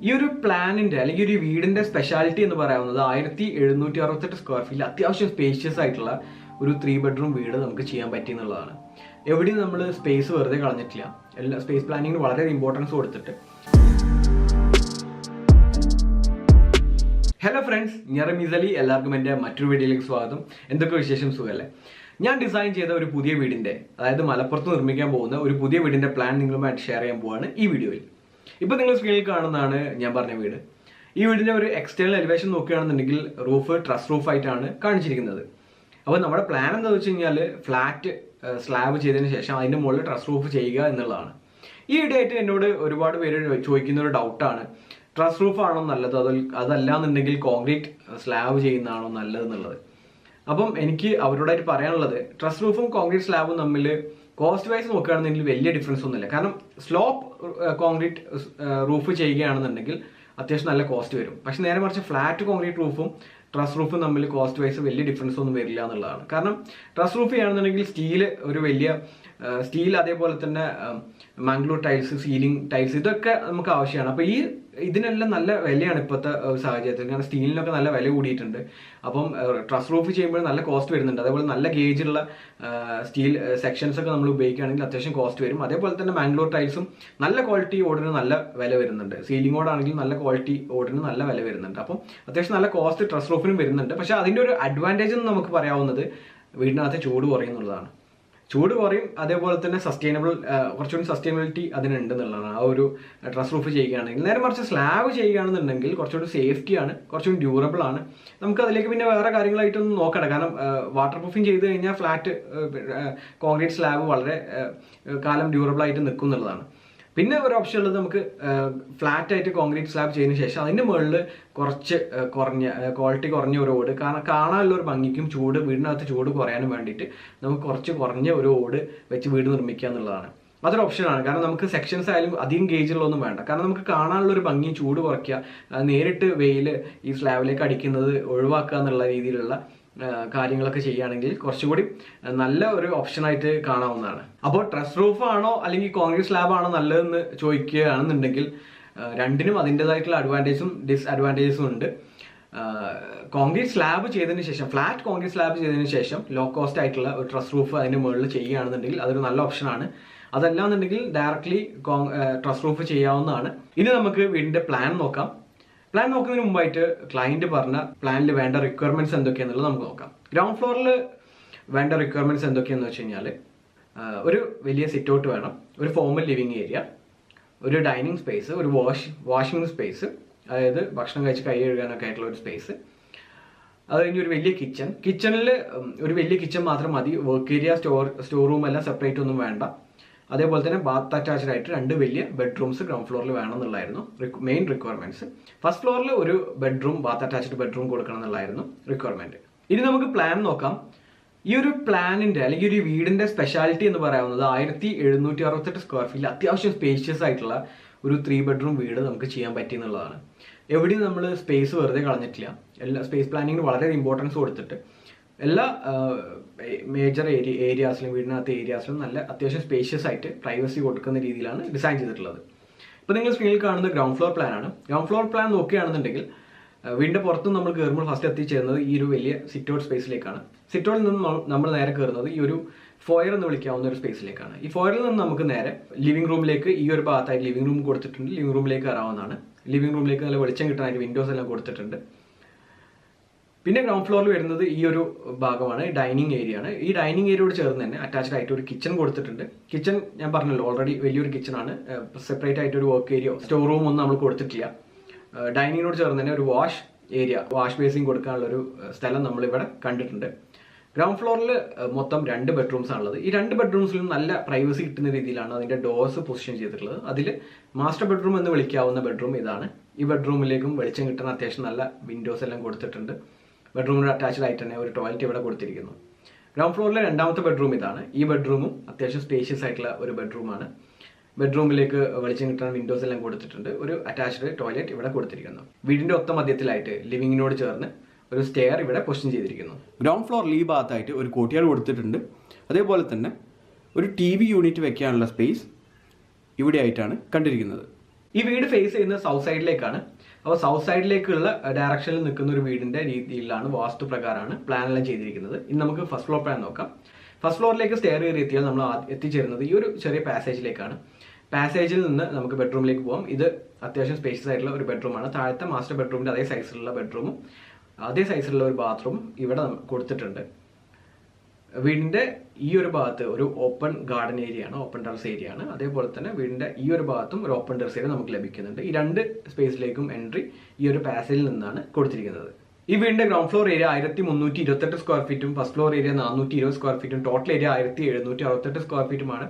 ഈ ഒരു പ്ലാനിന്റെ അല്ലെങ്കിൽ ഒരു വീടിന്റെ സ്പെഷ്യാലിറ്റി എന്ന് പറയുന്നത് 1768 സ്ക്വയർ ഫീറ്റിൽ അത്യാവശ്യം സ്പേഷ്യസ് ആയിട്ടുള്ള ഒരു 3 ബെഡ്റൂം വീട് നമുക്ക് ചെയ്യാൻ പറ്റി എന്നുള്ളതാണ്. എവിടെയും നമ്മൾ സ്പേസ് വെറുതെ കളഞ്ഞിട്ടില്ല. എല്ലാ സ്പേസ് പ്ലാനിങ്ങിന് വളരെ ഇമ്പോർട്ടൻസ് കൊടുത്തിട്ട്. ഹലോ ഫ്രണ്ട്സ്, ഞാൻ റമീസ് അലി. എല്ലാവർക്കും എൻ്റെ മറ്റൊരു വീഡിയോയിലേക്ക് സ്വാഗതം. എന്തൊക്കെ വിശേഷം, സുഖമല്ലേ? ഞാൻ ഡിസൈൻ ചെയ്ത ഒരു പുതിയ വീടിന്റെ, അതായത് മലപ്പുറത്ത് നിർമ്മിക്കാൻ പോകുന്ന ഒരു പുതിയ വീടിന്റെ പ്ലാൻ നിങ്ങളുമായിട്ട് ഷെയർ ചെയ്യാൻ പോവാണ് ഈ വീഡിയോയിൽ. ഇപ്പൊ നിങ്ങൾ സ്ക്രീനിൽ കാണുന്നതാണ് ഞാൻ പറഞ്ഞ വീട്. ഈ വീടിന്റെ ഒരു എക്സ്റ്റേണൽ എലിവേഷൻ നോക്കുകയാണെന്നുണ്ടെങ്കിൽ റൂഫ് ട്രസ് റൂഫ് ആയിട്ടാണ് കാണിച്ചിരിക്കുന്നത്. അപ്പോൾ നമ്മുടെ പ്ലാൻ എന്താ വെച്ച് കഴിഞ്ഞാൽ ഫ്ലാറ്റ് സ്ലാബ് ചെയ്തതിന് ശേഷം അതിന്റെ മുകളിൽ ട്രസ് റൂഫ് ചെയ്യുക എന്നുള്ളതാണ്. ഈ ഇടയായിട്ട് എന്നോട് ഒരുപാട് പേര് ചോദിക്കുന്ന ഒരു ഡൗട്ടാണ്, ട്രസ് റൂഫ് ആണോ നല്ലത്, അതല്ലാന്നുണ്ടെങ്കിൽ കോൺക്രീറ്റ് സ്ലാബ് ചെയ്യുന്നതാണോ നല്ലത് എന്നുള്ളത്. അപ്പം എനിക്ക് അവരോടായിട്ട് പറയാനുള്ളത്, ട്രസ് റൂഫും കോൺക്രീറ്റ് സ്ലാബും തമ്മിൽ കോസ്റ്റ് വൈസ് നോക്കുകയാണെന്നുണ്ടെങ്കിൽ വലിയ ഡിഫറൻസ് ഒന്നുമില്ല. കാരണം സ്ലോപ്പ് കോൺക്രീറ്റ് റൂഫ് ചെയ്യുകയാണെന്നുണ്ടെങ്കിൽ അത്യാവശ്യം നല്ല കോസ്റ്റ് വരും. പക്ഷെ നേരെ മറിച്ച് ഫ്ലാറ്റ് കോൺക്രീറ്റ് റൂഫും ട്രസ് റൂഫും തമ്മിൽ കോസ്റ്റ് വൈസ് വലിയ ഡിഫറൻസ് ഒന്നും വരില്ല എന്നുള്ളതാണ്. കാരണം ട്രസ് റൂഫ് ചെയ്യുകയാണെന്നുണ്ടെങ്കിൽ സ്റ്റീൽ, അതേപോലെ തന്നെ മാംഗ്ലൂർ ടൈൽസ്, സീലിംഗ് ടൈൽസ്, ഇതൊക്കെ നമുക്ക് ആവശ്യമാണ്. അപ്പോൾ ഇതിനെല്ലാം നല്ല വിലയാണ് ഇപ്പോഴത്തെ സാഹചര്യത്തിൽ. കാരണം സ്റ്റീലിനൊക്കെ നല്ല വില കൂടിയിട്ടുണ്ട്. അപ്പം ട്രസ് റൂഫ് ചെയ്യുമ്പോൾ നല്ല കോസ്റ്റ് വരുന്നുണ്ട്. അതേപോലെ നല്ല ഗേജുള്ള സ്റ്റീൽ സെക്ഷൻസ് ഒക്കെ നമ്മൾ ഉപയോഗിക്കുകയാണെങ്കിൽ അത്യാവശ്യം കോസ്റ്റ് വരും. അതേപോലെ തന്നെ മാംഗ്ലൂർ ടൈൽസും നല്ല ക്വാളിറ്റി ഓടിന് നല്ല വില വരുന്നുണ്ട്. സീലിംഗ് ഓടാണെങ്കിൽ നല്ല ക്വാളിറ്റി ഓടിന് നല്ല വില വരുന്നുണ്ട്. അപ്പം അത്യാവശ്യം നല്ല കോസ്റ്റ് ട്രസ് റൂഫിനും വരുന്നുണ്ട്. പക്ഷെ അതിൻ്റെ ഒരു അഡ്വാൻറ്റേജ് എന്ന് നമുക്ക് പറയാവുന്നത് വീടിനകത്ത് ചൂട് കുറയുന്നുള്ളതാണ്. ചൂട് കുറയും, അതേപോലെ തന്നെ കുറച്ചുകൂടി സസ്റ്റൈനബിലിറ്റി അതിനുണ്ട് എന്നുള്ളതാണ് ആ ഒരു ട്രസ് റൂഫ് ചെയ്യുകയാണെങ്കിൽ. നേരെ മറിച്ച് സ്ലാബ് ചെയ്യുകയാണെന്നുണ്ടെങ്കിൽ കുറച്ചുകൂടി സേഫ്റ്റിയാണ്, കുറച്ചുകൂടി ഡ്യൂറബിൾ ആണ്. നമുക്ക് അതിലേക്ക് പിന്നെ വേറെ കാര്യങ്ങളായിട്ടൊന്നും നോക്കണ്ട. കാരണം വാട്ടർ പ്രൂഫിങ് ചെയ്ത് കഴിഞ്ഞാൽ ഫ്ലാറ്റ് കോൺക്രീറ്റ് സ്ലാബ് വളരെ കാലം ഡ്യൂറബിൾ ആയിട്ട് നിൽക്കും എന്നുള്ളതാണ്. പിന്നെ ഒരു ഓപ്ഷൻ ഉള്ളത്, നമുക്ക് ഫ്ലാറ്റ് ആയിട്ട് കോൺക്രീറ്റ് സ്ലാബ് ചെയ്തതിന് ശേഷം അതിൻ്റെ മുകളിൽ കുറച്ച് ക്വാളിറ്റി കുറഞ്ഞ ഒരു ഓട്, കാരണം കാണാനുള്ള ഒരു ഭംഗിക്കും വീടിനകത്ത് ചൂട് കുറയാനും വേണ്ടിയിട്ട് നമുക്ക് കുറച്ച് കുറഞ്ഞ ഒരു ഓട് വെച്ച് വീട് നിർമ്മിക്കുക എന്നുള്ളതാണ്. അതൊരു ഓപ്ഷനാണ്. കാരണം നമുക്ക് സെക്ഷൻസ് ആയാലും അധികം ഗേജുള്ളൊന്നും വേണ്ട. കാരണം നമുക്ക് കാണാനുള്ള ഒരു ഭംഗി, ചൂട് കുറയ്ക്കുക, നേരിട്ട് വെയിൽ ഈ സ്ലാബിലേക്ക് അടിക്കുന്നത് ഒഴിവാക്കുക എന്നുള്ള രീതിയിലുള്ള കാര്യങ്ങളൊക്കെ ചെയ്യുകയാണെങ്കിൽ കുറച്ചുകൂടി നല്ല ഒരു ഓപ്ഷനായിട്ട് കാണാവുന്നതാണ്. അപ്പോൾ ട്രസ് റൂഫ് ആണോ അല്ലെങ്കിൽ കോൺക്രീറ്റ് സ്ലാബ് ആണോ നല്ലതെന്ന് ചോദിക്കുകയാണെന്നുണ്ടെങ്കിൽ രണ്ടിനും അതിൻ്റെതായിട്ടുള്ള അഡ്വാൻറ്റേജും ഡിസ്അഡ്വാൻറ്റേജസും ഉണ്ട്. കോൺക്രീറ്റ് സ്ലാബ് ചെയ്തതിന് ശേഷം, ഫ്ലാറ്റ് കോൺക്രീറ്റ് സ്ലാബ് ചെയ്തതിന് ശേഷം ലോ കോസ്റ്റ് ആയിട്ടുള്ള ഒരു ട്രസ് റൂഫ് അതിൻ്റെ മുകളിൽ ചെയ്യുകയാണെന്നുണ്ടെങ്കിൽ അതൊരു നല്ല ഓപ്ഷനാണ്. അതല്ലാന്നുണ്ടെങ്കിൽ ഡയറക്ട്ലി ട്രസ് റൂഫ് ചെയ്യാവുന്നതാണ്. ഇനി നമുക്ക് വീടിൻ്റെ പ്ലാൻ നോക്കാം. പ്ലാൻ നോക്കുന്നതിന് മുമ്പായിട്ട് ക്ലയന്റ് പറഞ്ഞ പ്ലാനിൽ വേണ്ട റിക്വയർമെന്റ്സ് എന്തൊക്കെയാണെന്നുള്ളത് നമുക്ക് നോക്കാം. ഗ്രൗണ്ട് ഫ്ലോറിൽ വേണ്ട റിക്വയർമെന്റ്സ് എന്തൊക്കെയാണെന്ന് വെച്ച് കഴിഞ്ഞാൽ, ഒരു വലിയ സിറ്റ് ഔട്ട് വേണം, ഒരു ഫോമൽ ലിവിങ് ഏരിയ, ഒരു ഡൈനിങ് സ്പേസ്, ഒരു വാഷിംഗ് സ്പേസ്, അതായത് ഭക്ഷണം കഴിച്ച് കൈ കഴുകാനൊക്കെ ആയിട്ടുള്ള ഒരു സ്പേസ്. അത് കഴിഞ്ഞ് ഒരു വലിയ കിച്ചണിൽ ഒരു വലിയ കിച്ചൺ മാത്രം മതി. വർക്ക് ഏരിയ, സ്റ്റോർ റൂം എല്ലാം സെപ്പറേറ്റ് ഒന്നും വേണ്ട. അതേപോലെ തന്നെ ബാത്ത് അറ്റാച്ച്ഡ് ആയിട്ട് 2 വലിയ ബെഡ്റൂംസ് ഗ്രൗണ്ട് ഫ്ലോറിൽ വേണം എന്നുള്ളതായിരുന്നു മെയിൻ റിക്വയർമെന്റ്സ്. ഫസ്റ്റ് ഫ്ലോറിൽ ഒരു ബെഡ്റൂം, ബാത്ത് അറ്റാച്ച്ഡ് ബെഡ്റൂം കൊടുക്കണം എന്നുള്ളതായിരുന്നു റിക്വയർമെന്റ്. ഇനി നമുക്ക് പ്ലാൻ നോക്കാം. ഈ ഒരു പ്ലാനിന്റെ അല്ലെങ്കിൽ ഒരു വീടിന്റെ സ്പെഷ്യാലിറ്റി എന്ന് പറയുന്നത് 1768 സ്ക്വയർ ഫീറ്റിൽ അത്യാവശ്യം സ്പേഷ്യസ് ആയിട്ടുള്ള ഒരു 3 ബെഡ്റൂം വീട് നമുക്ക് ചെയ്യാൻ പറ്റി എന്നുള്ളതാണ്. എവിടെയും നമ്മൾ സ്പേസ് വെറുതെ കളഞ്ഞിട്ടില്ല. എല്ലാ സ്പേസ് പ്ലാനിങ്ങിന് വളരെ ഇമ്പോർട്ടൻസ് കൊടുത്തിട്ട് എല്ലാ മേജർ ഏരിയാസിലും വീടിനകത്തെ ഏരിയാസിലും നല്ല അത്യാവശ്യം സ്പേഷ്യസ് ആയിട്ട് പ്രൈവസി കൊടുക്കുന്ന രീതിയിലാണ് ഡിസൈൻ ചെയ്തിട്ടുള്ളത്. ഇപ്പോൾ നിങ്ങൾ സ്ക്രീനിൽ കാണുന്ന ഗ്രൗണ്ട് ഫ്ലോർ പ്ലാൻ ആണ്. ഗ്രൗണ്ട് ഫ്ലോർ പ്ലാൻ നോക്കുകയാണെന്നുണ്ടെങ്കിൽ വീടിന്റെ പുറത്തും നമ്മൾ കയറുമ്പോൾ ഫസ്റ്റ് എത്തിച്ചേരുന്നത് ഈ ഒരു വലിയ സിറ്റ് ഔട്ട് സ്പേസിലേക്കാണ്. സിറ്റ് ഔട്ടിൽ നിന്ന് നമ്മൾ നേരെ കയറുന്നത് ഈ ഒരു ഫോയർ എന്ന് വിളിക്കാവുന്ന ഒരു സ്പേസിലേക്കാണ്. ഈ ഫോയറിൽ നിന്ന് നമുക്ക് നേരെ ലിവിംഗ് റൂമിലേക്ക്, ഈ ഒരു ഭാഗത്തായിട്ട് ലിവിംഗ് റൂം കൊടുത്തിട്ടുണ്ട്, ലിവിംഗ് റൂമിലേക്ക് കയറാവുന്നതാണ്. ലിവിംഗ് റൂമിലേക്ക് നല്ല വെളിച്ചം കിട്ടാനായിട്ട് വിൻഡോസ് എല്ലാം കൊടുത്തിട്ടുണ്ട്. പിന്നെ ഗ്രൗണ്ട് ഫ്ലോറിൽ വരുന്നത് ഈ ഒരു ഭാഗമാണ്, ഡൈനിങ് ഏരിയ ആണ്. ഈ ഡൈനിങ് ഏരിയയോട് ചേർന്ന് തന്നെ അറ്റാച്ച്ഡ് ആയിട്ട് ഒരു കിച്ചൺ കൊടുത്തിട്ടുണ്ട്. കിച്ചൺ ഞാൻ പറഞ്ഞല്ലോ, ഓൾറെഡി വലിയൊരു കിച്ചൺ ആണ്. സെപ്പറേറ്റ് ആയിട്ട് ഒരു വർക്ക് ഏരിയ, സ്റ്റോർ റൂം ഒന്നും നമ്മൾ കൊടുത്തിട്ടില്ല. ഡൈനിങ്ങിനോട് ചേർന്ന് തന്നെ ഒരു വാഷ് ബേസിൻ കൊടുക്കാനുള്ള ഒരു സ്ഥലം നമ്മളിവിടെ കണ്ടിട്ടുണ്ട്. ഗ്രൗണ്ട് ഫ്ലോറിൽ മൊത്തം 2 ബെഡ്റൂംസ് ആണുള്ളത്. ഈ 2 ബെഡ്റൂംസിലും നല്ല പ്രൈവസി കിട്ടുന്ന രീതിയിലാണ് അതിന്റെ ഡോർസ് പൊസിഷൻ ചെയ്തിട്ടുള്ളത്. അതിൽ മാസ്റ്റർ ബെഡ്റൂം എന്ന് വിളിക്കാവുന്ന ബെഡ്റൂം ഇതാണ്. ഈ ബെഡ്റൂമിലേക്കും വെളിച്ചം കിട്ടുന്ന അത്യാവശ്യം നല്ല വിൻഡോസ് എല്ലാം കൊടുത്തിട്ടുണ്ട്. ബെഡ്റൂമിന് അറ്റാച്ച്ഡ് ആയിട്ട് തന്നെ ഒരു ടോയ്ലറ്റ് ഇവിടെ കൊടുത്തിരിക്കുന്നു. ഗ്രൗണ്ട് ഫ്ലോറിലെ 2ാമത്തെ ബെഡ്റൂം ഇതാണ്. ഈ ബെഡ്റൂമും അത്യാവശ്യം സ്പേഷ്യസ് ആയിട്ടുള്ള ഒരു ബെഡ്റൂമാണ്. ബെഡ്റൂമിലേക്ക് വെളിച്ചം കിട്ടാൻ വിൻഡോസ് എല്ലാം കൊടുത്തിട്ടുണ്ട്. ഒരു അറ്റാച്ച്ഡ് ടോയ്ലറ്റ് ഇവിടെ കൊടുത്തിരിക്കുന്നു. വീടിന്റെ ഒത്ത മധ്യത്തിലായിട്ട് ലിവിങ്ങിനോട് ചേർന്ന് ഒരു സ്റ്റെയർ ഇവിടെ പൊസിഷൻ ചെയ്തിരിക്കുന്നു. ഗ്രൗണ്ട് ഫ്ലോറിൽ ഈ ഭാഗത്തായിട്ട് ഒരു കോർട്ട്യാർഡ് കൊടുത്തിട്ടുണ്ട്. അതേപോലെ തന്നെ ഒരു TV യൂണിറ്റ് വെക്കാനുള്ള സ്പേസ് ഇവിടെ ആയിട്ടാണ് കണ്ടിരിക്കുന്നത്. ഈ വീട് ഫേസ് ചെയ്യുന്നത് സൗത്ത് സൈഡിലേക്കാണ്. അപ്പോൾ സൗത്ത് സൈഡിലേക്കുള്ള ഡയറക്ഷനിൽ നിൽക്കുന്ന ഒരു വീടിന്റെ രീതിയിലാണ് വാസ്തു പ്രകാരമാണ് പ്ലാനെല്ലാം ചെയ്തിരിക്കുന്നത്. ഇനി നമുക്ക് ഫസ്റ്റ് ഫ്ലോർ പ്ലാൻ നോക്കാം. ഫസ്റ്റ് ഫ്ലോറിലേക്ക് സ്റ്റെയർ കയറി എത്തിയാൽ നമ്മൾ എത്തിച്ചേരുന്നത് ഈ ഒരു ചെറിയ പാസേജിലേക്കാണ്. പാസേജിൽ നിന്ന് നമുക്ക് ബെഡ്റൂമിലേക്ക് പോകാം. ഇത് അത്യാവശ്യം സ്പേഷ്യസ് ആയിട്ടുള്ള ഒരു ബെഡ്റൂമാണ്. താഴത്തെ മാസ്റ്റർ ബെഡ്റൂമിന്റെ അതേ സൈസിലുള്ള ബെഡ്റൂമും അതേ സൈസിലുള്ള ഒരു ബാത്റൂമും ഇവിടെ കൊടുത്തിട്ടുണ്ട്. വീടിന്റെ ഈ ഒരു ഭാഗത്ത് ഒരു ഓപ്പൺ ഗാർഡൻ ഏരിയ ആണ്, ഓപ്പൺ ടെറസ് ഏരിയ ആണ്. അതേപോലെ തന്നെ വീടിന്റെ ഈ ഒരു ഭാഗത്തും ഒരു ഓപ്പൺ ടെറസ് ഏരിയ നമുക്ക് ലഭിക്കുന്നുണ്ട്. ഈ രണ്ട് സ്പേസിലേക്കും എൻട്രി ഈ ഒരു പാസേജിൽ നിന്നാണ് കൊടുത്തിരിക്കുന്നത്. ഈ വീടിന്റെ ഗ്രൗണ്ട് ഫ്ലോർ ഏരിയ 1328 സ്ക്വയർ ഫീറ്റും ഫസ്റ്റ് ഫ്ലോർ ഏരിയ 420 സ്ക്വയർ ഫീറ്റും ടോട്ടൽ ഏരിയ 1768 സ്ക്വയർ ഫീറ്റുമാണ്.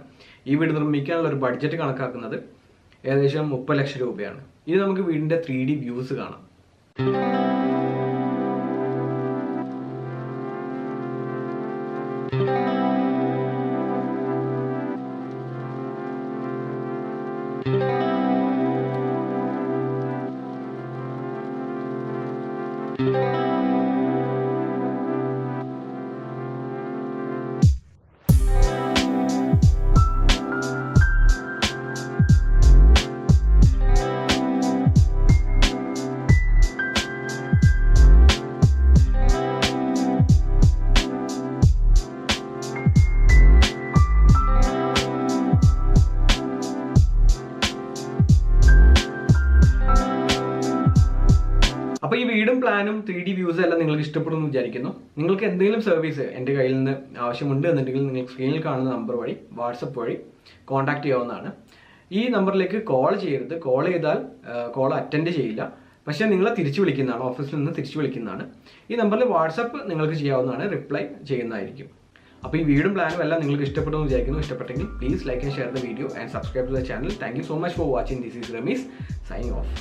ഈ വീട് നിർമ്മിക്കാനുള്ള ഒരു ബഡ്ജറ്റ് കണക്കാക്കുന്നത് ഏകദേശം 30 ലക്ഷം രൂപയാണ്. ഇനി നമുക്ക് വീടിന്റെ 3D വ്യൂസ് കാണാം. അപ്പോൾ ഈ വീടും പ്ലാനും 3D വ്യൂസ് എല്ലാം നിങ്ങൾക്ക് ഇഷ്ടപ്പെടുമെന്ന് വിചാരിക്കുന്നു. നിങ്ങൾക്ക് എന്തെങ്കിലും സർവീസ് എൻ്റെ കയ്യിൽ നിന്ന് ആവശ്യമുണ്ട് എന്നുണ്ടെങ്കിൽ നിങ്ങൾക്ക് സ്ക്രീനിൽ കാണുന്ന നമ്പർ വഴി വാട്സപ്പ് വഴി കോൺടാക്ട് ചെയ്യാവുന്നതാണ്. ഈ നമ്പറിലേക്ക് കോൾ ചെയ്യരുത്. കോൾ ചെയ്താൽ കോൾ അറ്റൻഡ് ചെയ്യില്ല. പക്ഷേ നിങ്ങളെ തിരിച്ചു വിളിക്കുന്നതാണ്, ഓഫീസിൽ നിന്ന് തിരിച്ചു വിളിക്കുന്നതാണ്. ഈ നമ്പറിൽ വാട്സപ്പ് നിങ്ങൾക്ക് ചെയ്യാവുന്നതാണ്, റിപ്ലൈ ചെയ്യുന്നതായിരിക്കും. അപ്പോൾ ഈ വീടും പ്ലാനും എല്ലാം നിങ്ങൾക്ക് ഇഷ്ടപ്പെടുമെന്ന് വിചാരിക്കുന്നു. ഇഷ്ടപ്പെട്ടെങ്കിൽ please like and share the video and subscribe to the channel. Thank you so much for watching. This is Rameez signing of.